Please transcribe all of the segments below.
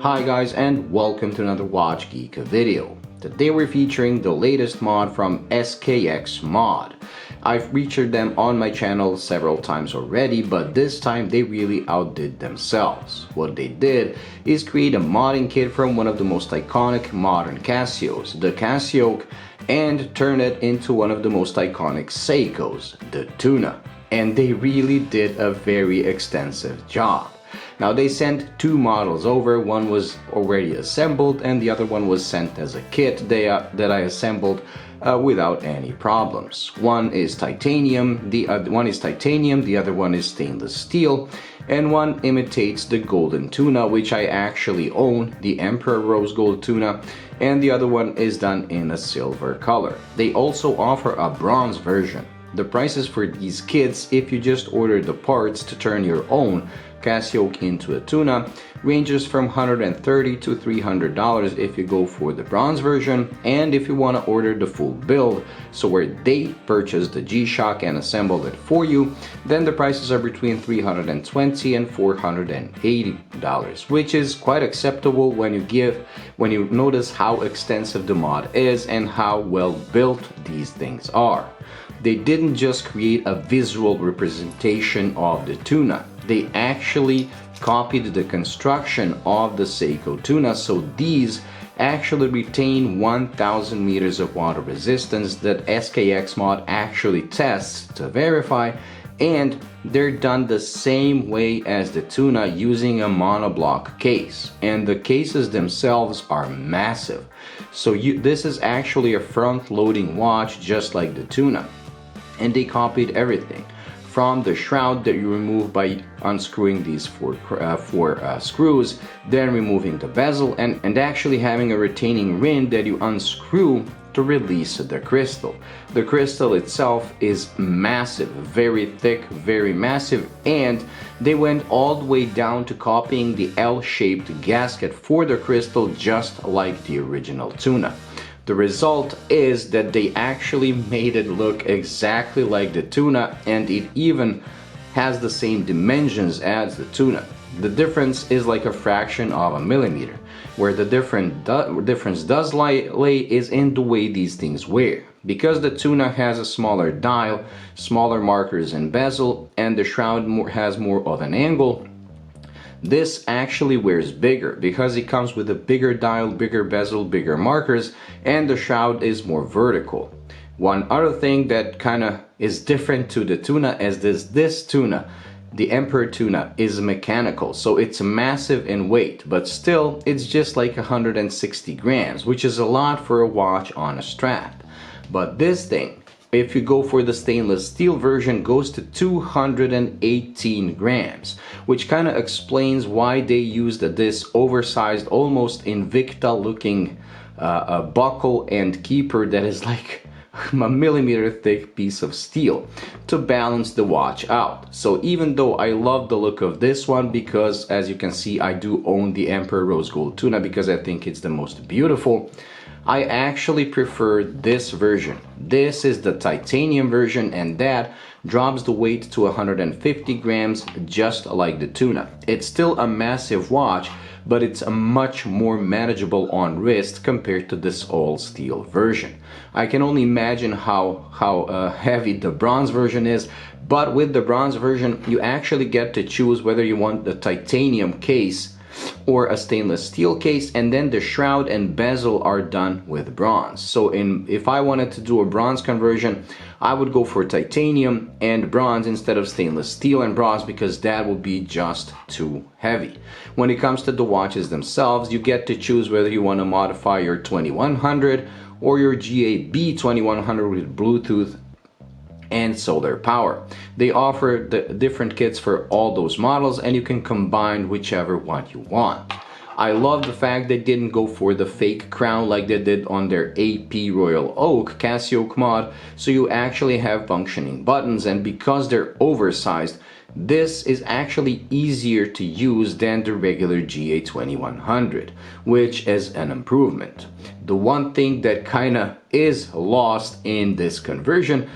Hi guys, and welcome to another Watch Geek video. Today we're featuring the latest mod from SKXMOD. I've featured them on my channel several times already, but this time they really outdid themselves. What they did is create a modding kit from one of the most iconic modern Casios, the Casiaok, and turn it into one of the most iconic Seikos, the Tuna. And they really did a very extensive job. Now they sent two models over, one was already assembled and the other one was sent as a kit that I assembled without any problems. One is titanium, the other one is stainless steel, and one imitates the golden tuna, which I actually own, the Emperor Rose Gold Tuna, and the other one is done in a silver color. They also offer a bronze version. The prices for these kits, if you just order the parts to turn your own Casiaok into a tuna, ranges from $130 to $300 if you go for the bronze version, and if you want to order the full build, so where they purchase the Gshock and assemble it for you, then the prices are between $320 and $480, which is quite acceptable when you notice how extensive the mod is and how well built these things are. They didn't just create a visual representation of the tuna, they actually copied the construction of the Seiko Tuna, so these actually retain 1000 meters of water resistance that SKXMOD actually tests to verify, and they're done the same way as the Tuna using a monoblock case, and the cases themselves are massive. So this is actually a front-loading watch just like the Tuna, and they copied everything from the shroud that you remove by unscrewing these four screws, then removing the bezel, and actually having a retaining ring that you unscrew to release the crystal. The crystal itself is massive, very thick, very massive, and they went all the way down to copying the L-shaped gasket for the crystal just like the original Tuna. The result is that they actually made it look exactly like the Tuna, and it even has the same dimensions as the Tuna. The difference is like a fraction of a millimeter. Where the difference does lay is in the way these things wear. Because the Tuna has a smaller dial, smaller markers and bezel, and the shroud has more of an angle, this actually wears bigger because it comes with a bigger dial, bigger bezel, bigger markers, and the shroud is more vertical. One other thing that kind of is different to the Tuna is this Tuna, the Emperor Tuna, is mechanical, so it's massive in weight, but still it's just like 160 grams, which is a lot for a watch on a strap. But this thing, if you go for the stainless steel version, goes to 218 grams, which kind of explains why they used this oversized, almost Invicta looking buckle and keeper that is like a millimeter thick piece of steel to balance the watch out. So even though I love the look of this one, because as you can see I do own the Emperor Rose Gold Tuna because I think it's the most beautiful, I actually prefer this version. This is the titanium version, and that drops the weight to 150 grams just like the Tuna. It's still a massive watch, but it's a much more manageable on wrist compared to this all steel version. I can only imagine how heavy the bronze version is, but with the bronze version you actually get to choose whether you want the titanium case or a stainless steel case, and then the shroud and bezel are done with bronze. So if I wanted to do a bronze conversion, I would go for titanium and bronze instead of stainless steel and bronze, because that would be just too heavy. When it comes to the watches themselves, you get to choose whether you want to modify your 2100 or your GAB 2100 with Bluetooth and solar power. They offer the different kits for all those models, and you can combine whichever one you want. I love the fact they didn't go for the fake crown like they did on their AP Royal Oak Casiaok mod, so you actually have functioning buttons, and because they're oversized, this is actually easier to use than the regular GA 2100, which is an improvement. The one thing that kinda is lost in this conversion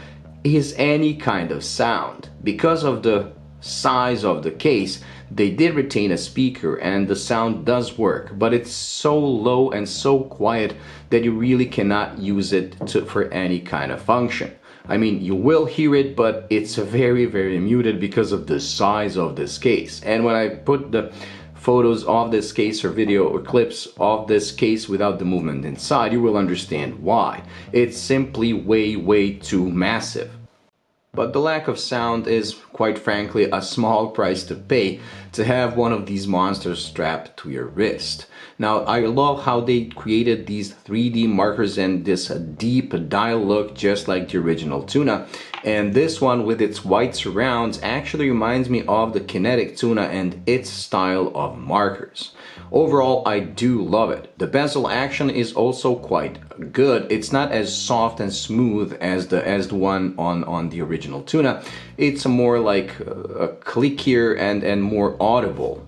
is any kind of sound. Because of the size of the case, they did retain a speaker and the sound does work, but it's so low and so quiet that you really cannot use it for any kind of function. I mean, you will hear it, but it's very, very muted because of the size of this case. And when I put the photos of this case or video or clips of this case without the movement inside, you will understand why. It's simply way, way too massive. But the lack of sound is, quite frankly, a small price to pay to have one of these monsters strapped to your wrist. Now, I love how they created these 3D markers and this deep dial look just like the original Tuna. And this one with its white surrounds actually reminds me of the Kinetic Tuna and its style of markers. Overall, I do love it. The bezel action is also quite good. It's not as soft and smooth as the one on the original Tuna. It's more like clickier and more audible.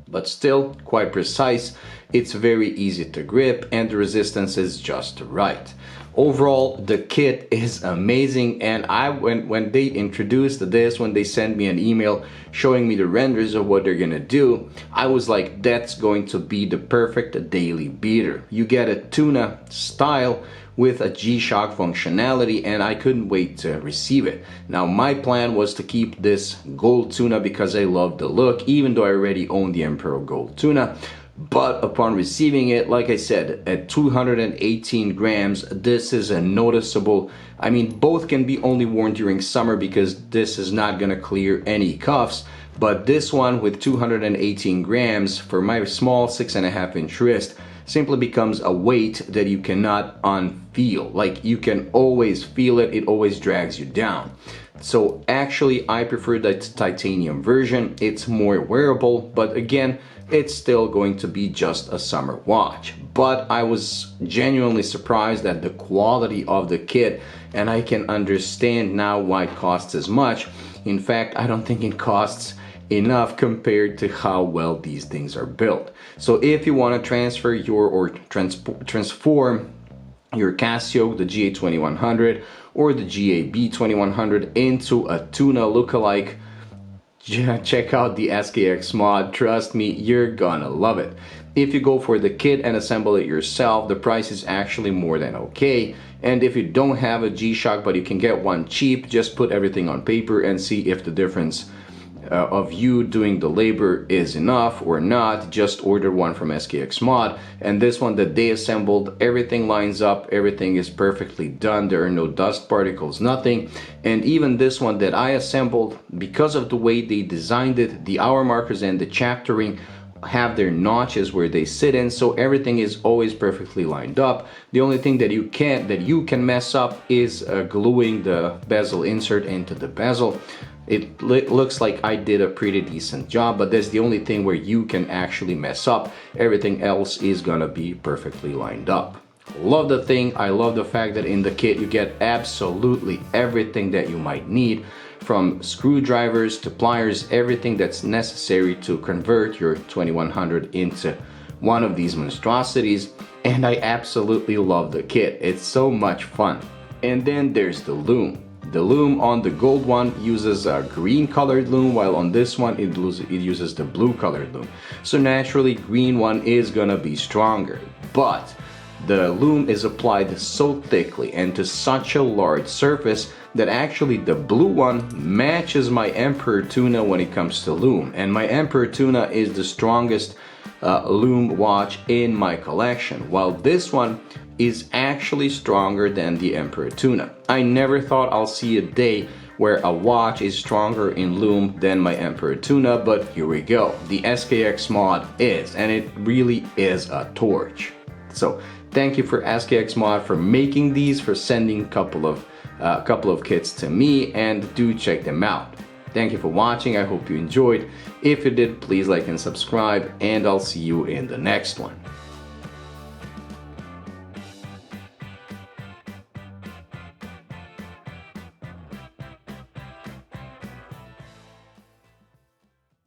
But still quite precise. It's very easy to grip and the resistance is just right. Overall, the kit is amazing, and when they introduced this, when they sent me an email showing me the renders of what they're gonna do, I was like, that's going to be the perfect daily beater. You get a Tuna style with a G-Shock functionality, and I couldn't wait to receive it. Now, my plan was to keep this gold Tuna because I love the look, even though I already own the Emperor Gold Tuna. But upon receiving it, like I said, at 218 grams, this is a noticeable. I mean, both can be only worn during summer because this is not gonna clear any cuffs. But this one with 218 grams for my small 6.5-inch wrist simply becomes a weight that you cannot unfeel. Like, you can always feel it, it always drags you down. So actually, I prefer the titanium version. It's more wearable, but again, it's still going to be just a summer watch. But I was genuinely surprised at the quality of the kit, and I can understand now why it costs as much. In fact, I don't think it costs enough compared to how well these things are built. So if you want to transfer your or transform your Casiaok, the GA2100 or the GAB2100 into a Tuna lookalike, check out the SKXMOD. Trust me, you're gonna love it. If you go for the kit and assemble it yourself, the price is actually more than okay. And if you don't have a G-Shock but you can get one cheap, just put everything on paper and see if the difference of you doing the labor is enough or not. Just order one from SKXMOD, and this one that they assembled, everything lines up, everything is perfectly done, there are no dust particles, nothing. And even this one that I assembled, because of the way they designed it, the hour markers and the chaptering have their notches where they sit in, so everything is always perfectly lined up. The only thing that you can mess up is gluing the bezel insert into the bezel. It looks like I did a pretty decent job, but that's the only thing where you can actually mess up. Everything else is gonna be perfectly lined up. Love the thing. I love the fact that in the kit you get absolutely everything that you might need, from screwdrivers to pliers, everything that's necessary to convert your 2100 into one of these monstrosities. And I absolutely love the kit. It's so much fun. And then there's the lume. The lume on the gold one uses a green colored lume, while on this one it uses the blue colored lume. So naturally, green one is gonna be stronger, but the lume is applied so thickly and to such a large surface that actually the blue one matches my Emperor Tuna when it comes to lume. And my Emperor Tuna is the strongest lume watch in my collection, while this one is actually stronger than the Emperor Tuna. I never thought I'll see a day where a watch is stronger in lume than my Emperor Tuna, but here we go. The SKXMOD is, and it really is a torch. So thank you for SKXMOD for making these, for sending a couple of kits to me, and do check them out. Thank you for watching. I hope you enjoyed. If you did, please like and subscribe, and I'll see you in the next one.